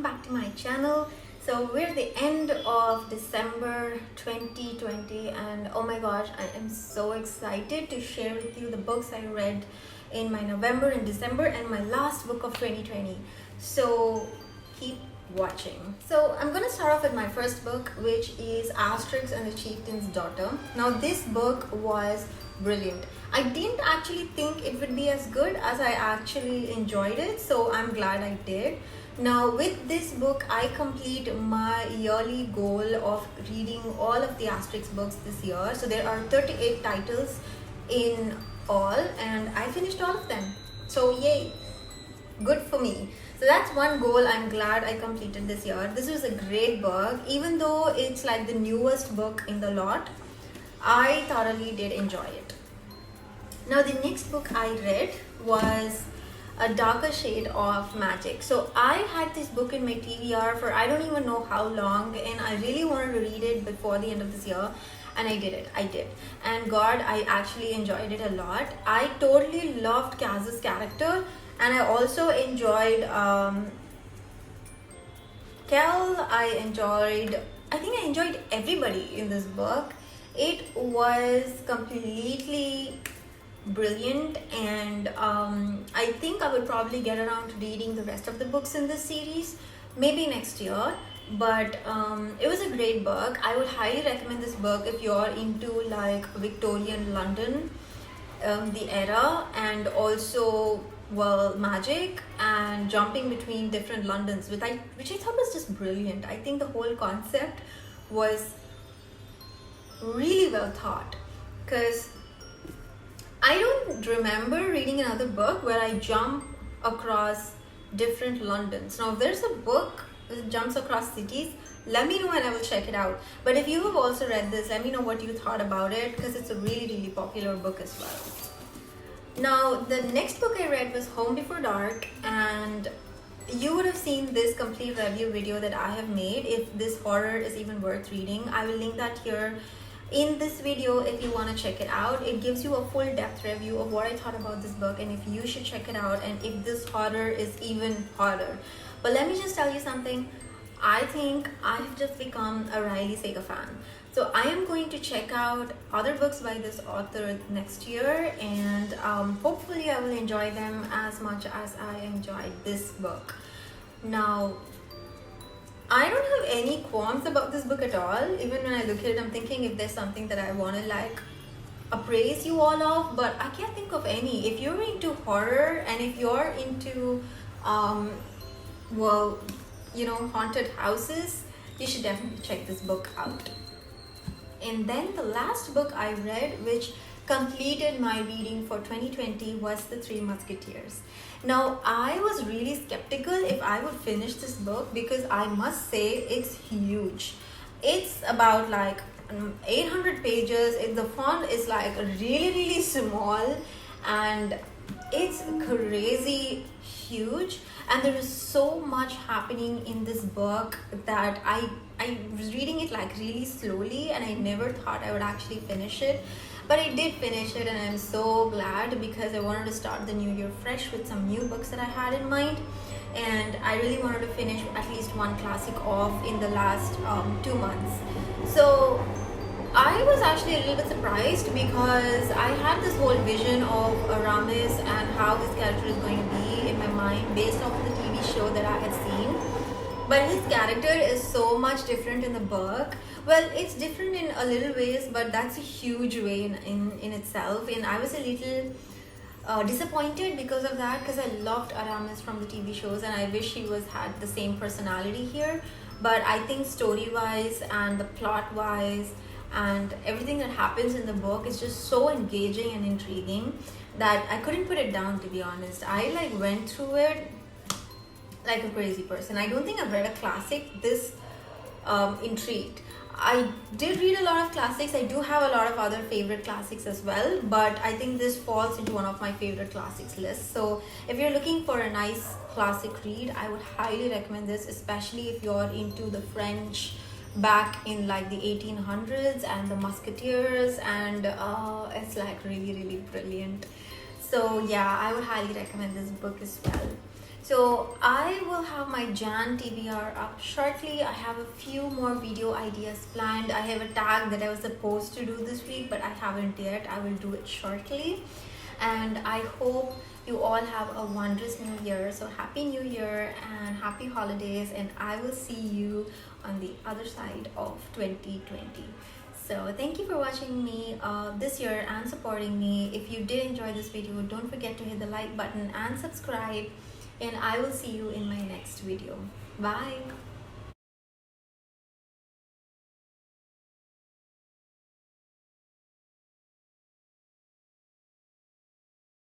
back to my channel. So we're at the end of December 2020 and oh my gosh, I am so excited to share with you the books I read in my November and December and my last book of 2020. So keep watching. So I'm gonna start off with my first book, which is Astrix and the Chieftain's Daughter. Now this book was brilliant. I didn't actually think it would be as good as I actually enjoyed it, so I'm glad I did. Now with this book, I complete my yearly goal of reading all of the Astrix books this year. So there are 38 titles in all and I finished all of them. So yay, good for me. So that's one goal I'm glad I completed this year. This was a great book. Even though it's like the newest book in the lot, I thoroughly did enjoy it. Now the next book I read was A Darker Shade of Magic. So I had this book in my TBR for I don't even know how long, and I really wanted to read it before the end of this year, and I did. And God, I actually enjoyed it a lot. I totally loved Kaz's character, and I also enjoyed Kel. I think I enjoyed everybody in this book. It was completely brilliant, and I think I would probably get around to reading the rest of the books in this series maybe next year. But it was a great book. I would highly recommend this book if you're into like Victorian London, the era, and also magic and jumping between different Londons, which I thought was just brilliant. I think the whole concept was really well thought, because I don't remember reading another book where I jump across different Londons. Now if there's a book that jumps across cities, let me know and I will check it out. But if you have also read this, let me know what you thought about it, because it's a really popular book as well. Now the next book I read was Home Before Dark, and you would have seen this complete review video that I have made. If this horror is even worth reading, I will link that here in this video if you want to check it out. It gives you a full depth review of what I thought about this book and if you should check it out and if this horror is even horror. But let me just tell you something. I think I've just become a Riley Sager fan. So I am going to check out other books by this author next year, and hopefully I will enjoy them as much as I enjoyed this book. Now I don't have any qualms about this book at all. Even when I look at it, I'm thinking if there's something that I want to like appraise you all of, but I can't think of any. If you're into horror and if you're into haunted houses, you should definitely check this book out. And then the last book I read, which completed my reading for 2020, was The Three Musketeers. Now I was really skeptical if I would finish this book, because I must say it's huge. It's about like 800 pages. The font is like really small, and it's crazy huge, and there is so much happening in this book that I was reading it like really slowly, and I never thought I would actually finish it. But I did finish it, and I'm so glad, because I wanted to start the new year fresh with some new books that I had in mind, and I really wanted to finish at least one classic off in the last 2 months. So I was actually a little bit surprised, because I had this whole vision of Aramis and how his character is going to be in my mind based off the TV show that I had seen. But his character is so much different in the book. Well, it's different in a little ways, but that's a huge way in itself. And I was a little disappointed because of that, because I loved Aramis from the TV shows and I wish he had the same personality here. But I think story-wise and the plot-wise and everything that happens in the book is just so engaging and intriguing that I couldn't put it down, to be honest. I like went through it like a crazy person. I don't think I've read a classic this intrigued. I did read a lot of classics. I do have a lot of other favorite classics as well, but I think this falls into one of my favorite classics lists. So if you're looking for a nice classic read, I would highly recommend this, especially if you're into the French back in like the 1800s and the Musketeers, and it's like really brilliant. So yeah, I would highly recommend this book as well. So I will have my Jan TBR up shortly. I have a few more video ideas planned. I have a tag that I was supposed to do this week, but I haven't yet. I will do it shortly. And I hope you all have a wondrous new year. So happy new year and happy holidays, and I will see you on the other side of 2020. So thank you for watching me this year and supporting me. If you did enjoy this video, don't forget to hit the like button and subscribe, and I will see you in my next video. Bye.